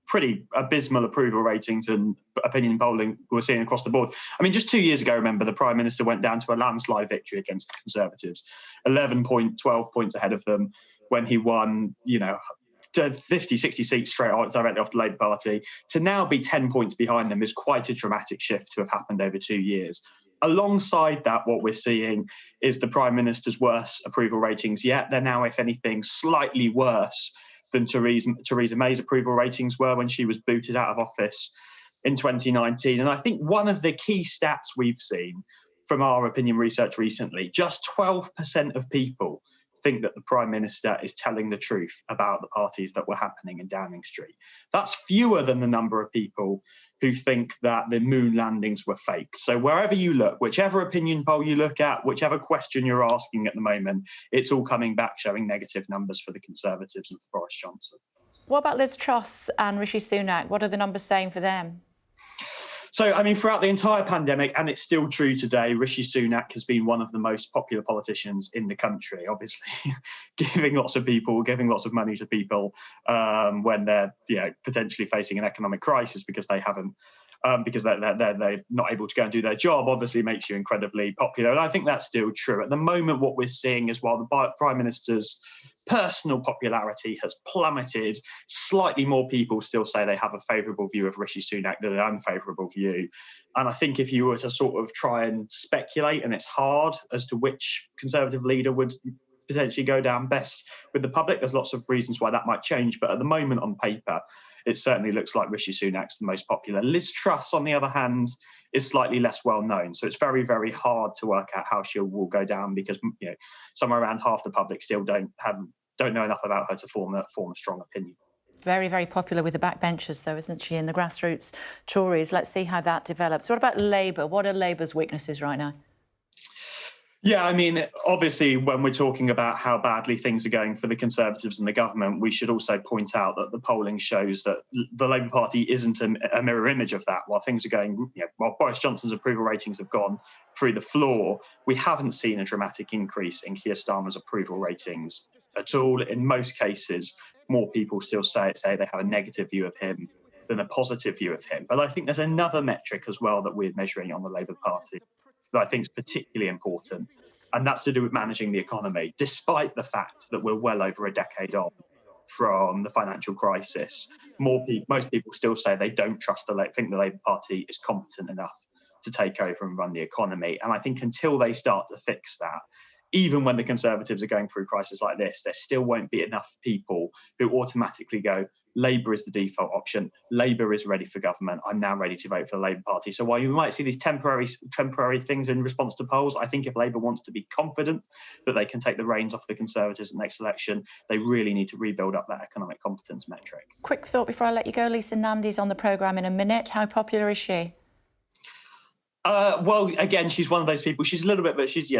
pretty abysmal approval ratings and opinion polling we're seeing across the board. I mean, just 2 years ago, remember, the Prime Minister went down to a landslide victory against the Conservatives, 12 points ahead of them when he won, 50, 60 seats straight on directly off the Labour Party. To now be 10 points behind them is quite a dramatic shift to have happened over 2 years. Alongside that, what we're seeing is the Prime Minister's worst approval ratings yet. They're now, if anything, slightly worse than Theresa May's approval ratings were when she was booted out of office in 2019. And I think one of the key stats we've seen from our opinion research recently, just 12% of people think that the Prime Minister is telling the truth about the parties that were happening in Downing Street. That's fewer than the number of people who think that the moon landings were fake. So wherever you look, whichever opinion poll you look at, whichever question you're asking at the moment, it's all coming back showing negative numbers for the Conservatives and for Boris Johnson.
What about Liz Truss and Rishi Sunak? What are the numbers saying for them?
So, I mean, throughout the entire pandemic, and it's still true today, Rishi Sunak has been one of the most popular politicians in the country, obviously, giving lots of money to people when they're potentially facing an economic crisis because they haven't, because they're not able to go and do their job, obviously makes you incredibly popular. And I think that's still true. At the moment, what we're seeing is while the Prime Minister's personal popularity has plummeted, slightly more people still say they have a favourable view of Rishi Sunak than an unfavourable view. And I think if you were to sort of try and speculate, and it's hard, as to which Conservative leader would potentially go down best with the public, there's lots of reasons why that might change. But at the moment on paper, it certainly looks like Rishi Sunak's the most popular. Liz Truss, on the other hand, is slightly less well known. So it's very, very hard to work out how she will go down, because somewhere around half the public still don't know enough about her to form a strong opinion.
Very, very popular with the backbenchers, though, isn't she, and the grassroots Tories? Let's see how that develops. What about Labour? What are Labour's weaknesses right now?
Yeah, I mean, obviously, when we're talking about how badly things are going for the Conservatives and the government, we should also point out that the polling shows that the Labour Party isn't a mirror image of that. While things are going, while Boris Johnson's approval ratings have gone through the floor, we haven't seen a dramatic increase in Keir Starmer's approval ratings at all. In most cases, more people still say they have a negative view of him than a positive view of him. But I think there's another metric as well that we're measuring on the Labour Party that I think is particularly important, and that's to do with managing the economy. Despite the fact that we're well over a decade on from the financial crisis, most people still say they don't think the Labour Party is competent enough to take over and run the economy. And I think until they start to fix that, even when the Conservatives are going through a crisis like this, there still won't be enough people who automatically go, Labour is the default option, Labour is ready for government, I'm now ready to vote for the Labour Party. So while you might see these temporary things in response to polls, I think if Labour wants to be confident that they can take the reins off the Conservatives in the next election, they really need to rebuild up that economic competence metric.
Quick thought before I let you go. Lisa Nandy's on the programme in a minute. How popular is she?
Well, again, she's one of those people. She's a little bit, but she's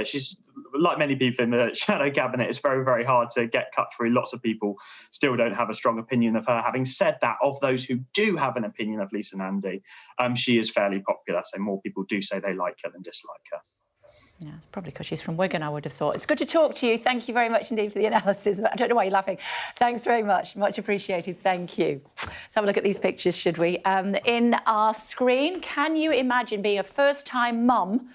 like many people in the shadow cabinet. It's very, very hard to get cut through. Lots of people still don't have a strong opinion of her. Having said that, of those who do have an opinion of Lisa Nandy, she is fairly popular. So more people do say they like her than dislike her.
Yeah, it's probably because she's from Wigan, I would have thought. It's good to talk to you. Thank you very much indeed for the analysis. I don't know why you're laughing. Thanks very much. Much appreciated. Thank you. Let's have a look at these pictures, should we? In our screen, can you imagine being a first-time mum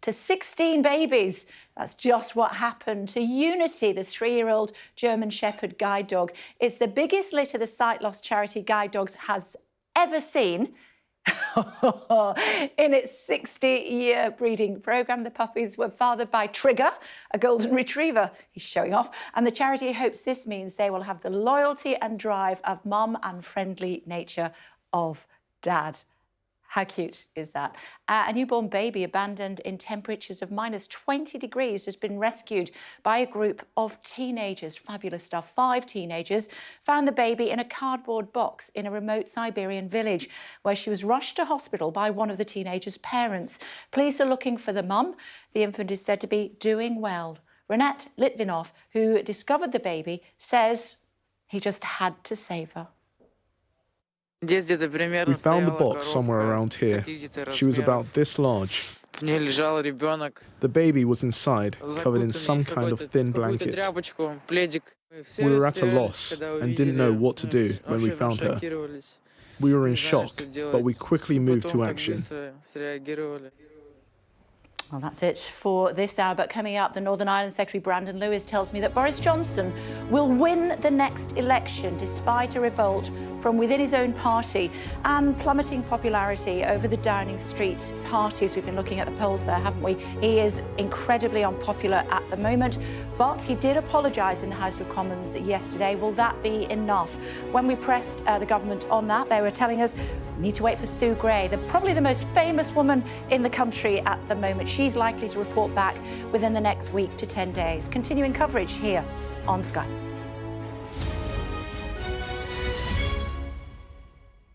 to 16 babies? That's just what happened to Unity, the 3-year-old German Shepherd guide dog. It's the biggest litter the Sight Loss charity Guide Dogs has ever seen. In its 60-year breeding programme, the puppies were fathered by Trigger, a golden retriever. He's showing off. And the charity hopes this means they will have the loyalty and drive of mum and friendly nature of dad. How cute is that? A newborn baby abandoned in temperatures of -20 degrees has been rescued by a group of teenagers. Fabulous stuff. 5 teenagers found the baby in a cardboard box in a remote Siberian village where she was rushed to hospital by one of the teenagers' parents. Police are looking for the mum. The infant is said to be doing well. Renat Litvinov, who discovered the baby, says he just had to save her.
We found the box somewhere around here. She was about this large. The baby was inside, covered in some kind of thin blanket. We were at a loss and didn't know what to do when we found her. We were in shock, but we quickly moved to action.
Well, that's it for this hour. But coming up, the Northern Ireland Secretary Brandon Lewis tells me that Boris Johnson will win the next election despite a revolt from within his own party and plummeting popularity over the Downing Street parties. We've been looking at the polls there, haven't we? He is incredibly unpopular at the moment, but he did apologise in the House of Commons yesterday. Will that be enough? When we pressed the government on that, they were telling us we need to wait for Sue Gray, probably the most famous woman in the country at the moment. She's likely to report back within the next week to 10 days. Continuing coverage here on Sky.